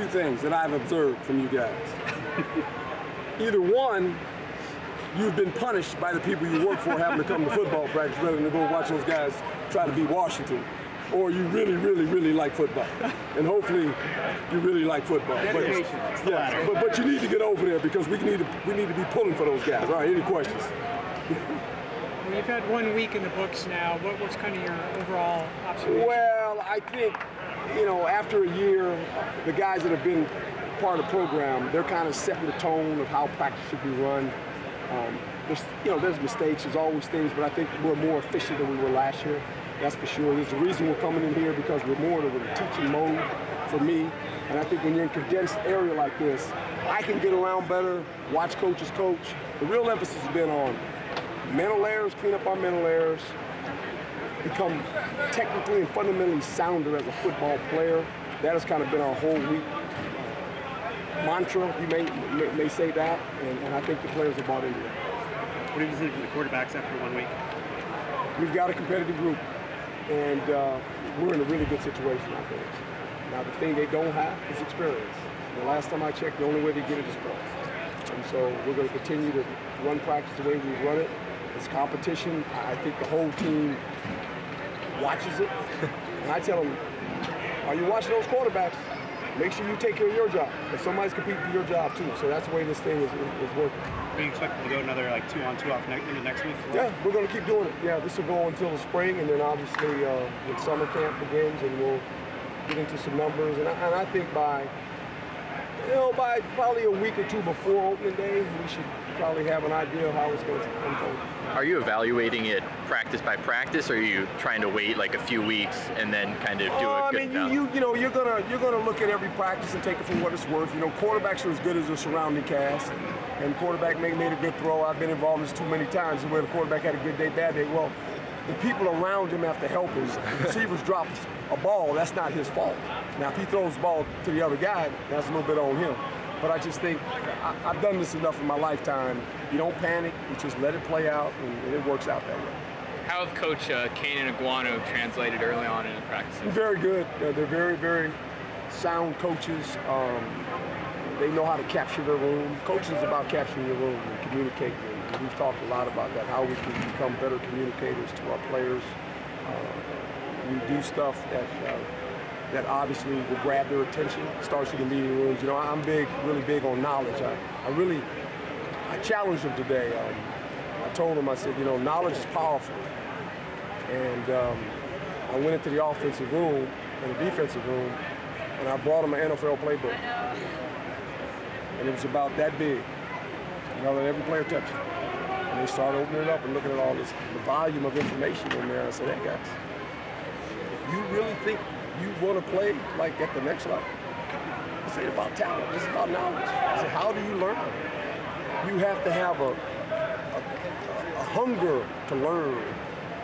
two things that I've observed from you guys. Either one, you've been punished by the people you work for having to come to football practice rather than to go watch those guys try to beat Washington. Or you really, really, really like football. And hopefully you really like football. But you need to get over there because we need to be pulling for those guys. All right, any questions? Well, you've had 1 week in the books now. What's kind of your overall observation? Well, I think, you know, after a year, the guys that have been part of the program, they're kind of setting the tone of how practice should be run. There's mistakes, there's always things, but I think we're more efficient than we were last year. That's for sure. There's a reason we're coming in here because we're more of a teaching mode for me. And I think when you're in a condensed area like this, I can get around better, watch coaches coach. The real emphasis has been on mental errors, clean up our mental errors, become technically and fundamentally sounder as a football player. That has kind of been our whole week mantra, you may say that, and I think the players are bought into it. What do you think for the quarterbacks after 1 week? We've got a competitive group, and we're in a really good situation, I think. Now, the thing they don't have is experience. The last time I checked, the only way to get it is points. And so we're going to continue to run practice the way we run it. It's competition. I think the whole team watches it. And I tell them, are you watching those quarterbacks? Make sure you take care of your job. Because somebody's competing for your job too. So that's the way this thing is working. Are you expecting to go another like 2-on, 2-off into next week? Yeah, we're going to keep doing it. Yeah, this will go until the spring, and then obviously when summer camp begins, and we'll get into some numbers. And I think by probably a week or two before opening day, we should probably have an idea of how it's going to unfold. Are you evaluating it practice by practice, or are you trying to wait like a few weeks and then kind of do a good you're gonna look at every practice and take it for what it's worth. You know, quarterbacks are as good as their surrounding cast, and quarterback made a good throw. I've been involved in this too many times where the quarterback had a good day, bad day. Well, the people around him have to help him. The receivers drop a ball, that's not his fault. Now, if he throws the ball to the other guy, that's a little bit on him. But I just think I've done this enough in my lifetime. You don't panic, you just let it play out, and it works out that way. How have Coach Kane and Iguano translated early on in the practice? Very good. They're very, very sound coaches. They know how to capture their room. Coaching is about capturing your room and communicating. And we've talked a lot about that, how we can become better communicators to our players. We do stuff that obviously will grab their attention. It starts in the meeting rooms. You know, I'm really big on knowledge. I challenged them today. I told them, I said, you know, knowledge is powerful. And I went into the offensive room and the defensive room, and I brought them an NFL playbook. And it was about that big. You know, let every player touch it. And they started opening it up and looking at all this, the volume of information in there. I said, hey guys, if you really think you want to play like at the next level, this ain't about talent, this is about knowledge. I said, how do you learn? You have to have a hunger to learn.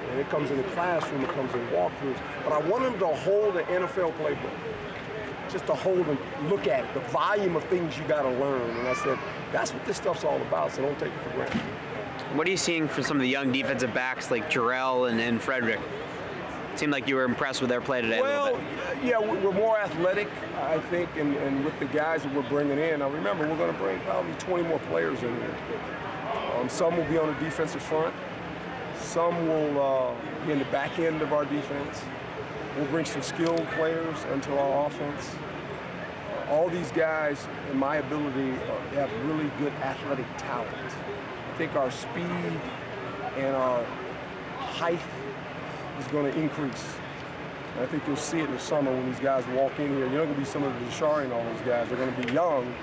And it comes in the classroom, it comes in walkthroughs. But I want them to hold the NFL playbook. Just to hold and look at it, the volume of things you got to learn. And I said, that's what this stuff's all about, so don't take it for granted. What are you seeing from some of the young defensive backs like Jarrell and Frederick? It seemed like you were impressed with their play today a little bit. Yeah, we're more athletic, I think, and with the guys that we're bringing in. Now remember, we're going to bring probably 20 more players in here. Some will be on the defensive front. Some will be in the back end of our defense. We'll bring some skilled players into our offense. All these guys, in my ability, have really good athletic talent. I think our speed and our height is going to increase. And I think you'll see it in the summer when these guys walk in here. You're not going to be some of the Deshaun and all those guys. They're going to be young,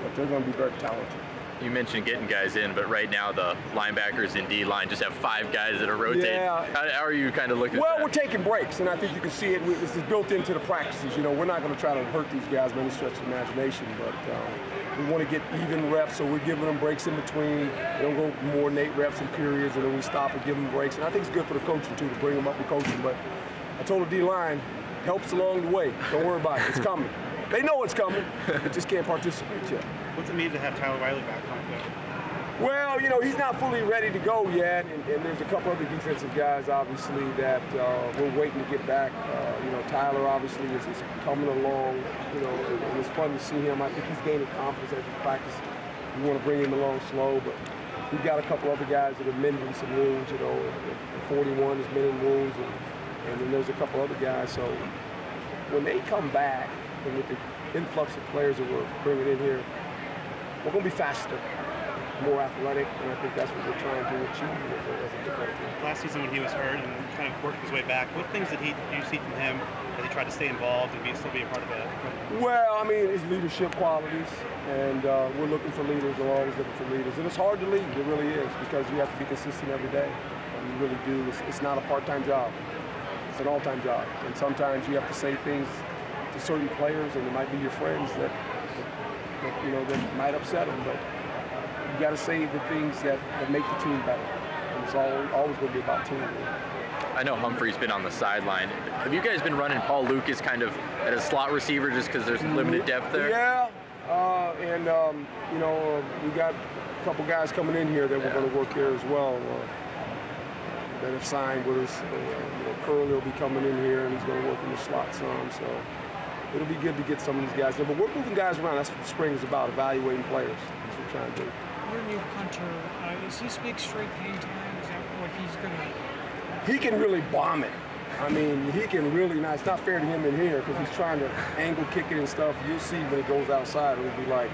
but they're going to be very talented. You mentioned getting guys in, but right now the linebackers in D-line just have 5 guys that are rotating. Yeah. How are you kind of looking at that? Well, we're taking breaks, and I think you can see it. This is built into the practices. You know, we're not going to try to hurt these guys by any stretch of the imagination, but we want to get even reps, so we're giving them breaks in between. They don't go more than 8 reps in periods, and then we stop and give them breaks. And I think it's good for the coaching, too, to bring them up and coaching. But I told the D-line, helps along the way. Don't worry about it. It's coming. They know it's coming. They just can't participate yet. What's it mean to have Tyler Riley back on? Well, you know, he's not fully ready to go yet, and there's a couple other defensive guys, obviously, that we're waiting to get back. You know, Tyler, obviously, is coming along, you know, and it's fun to see him. I think he's gaining confidence as he practices. We want to bring him along slow, but we've got a couple other guys that are mending some wounds, you know. 41 is mending wounds, and then there's a couple other guys. So when they come back, and with the influx of players that we're bringing in here, we're going to be faster, more athletic, and I think that's what we're trying to achieve as a football team. Last season when he was hurt and kind of working his way back, what things did you see from him as he tried to stay involved and still be a part of it? Well, I mean, his leadership qualities, and we're looking for leaders. We're always looking for leaders, and it's hard to lead. It really is, because you have to be consistent every day. You really do. It's not a part-time job. It's an all-time job, and sometimes you have to say things to certain players, and it might be your friends that you know, that might upset them, but you got to say the things that make the team better, and it's always going to be about teamwork. I know Humphrey's been on the sideline. Have you guys been running Paul Lucas kind of at a slot receiver just because there's limited depth there? Yeah, and you know, we got a couple guys coming in here that we're going to work here as well. That have signed with us. You know, Curley will be coming in here, and he's going to work in the slot some. So it'll be good to get some of these guys in. But we're moving guys around. That's what the spring is about, evaluating players. That's what we're trying to do. Your new punter, is this big straight hang time? Is that what he's going to... He can really bomb it. I mean, he can really not. It's not fair to him in here because he's trying to angle kick it and stuff. You'll see when it goes outside, it'll be like,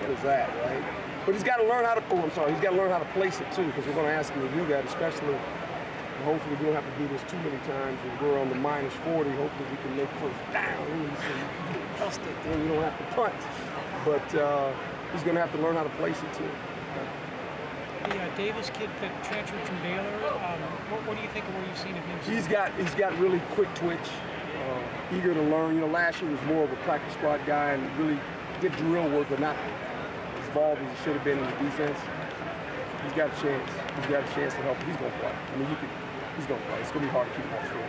what is that, right? But he's got to learn how to, he's got to learn how to place it too, because we're going to ask him to do that, especially, and hopefully we don't have to do this too many times. If we're on the -40, hopefully we can make first down. And trust it, then we don't have to punt. But he's going to have to learn how to place it too. The Davis kid that transferred from Baylor, what do you think of what you've seen of him? He's got really quick twitch, eager to learn. You know, last year was more of a practice squad guy and really did drill work, but not as involved as he should have been in the defense. He's got a chance. He's got a chance to help. He's going to play. I mean, he's going to play. It's going to be hard to keep him off the field.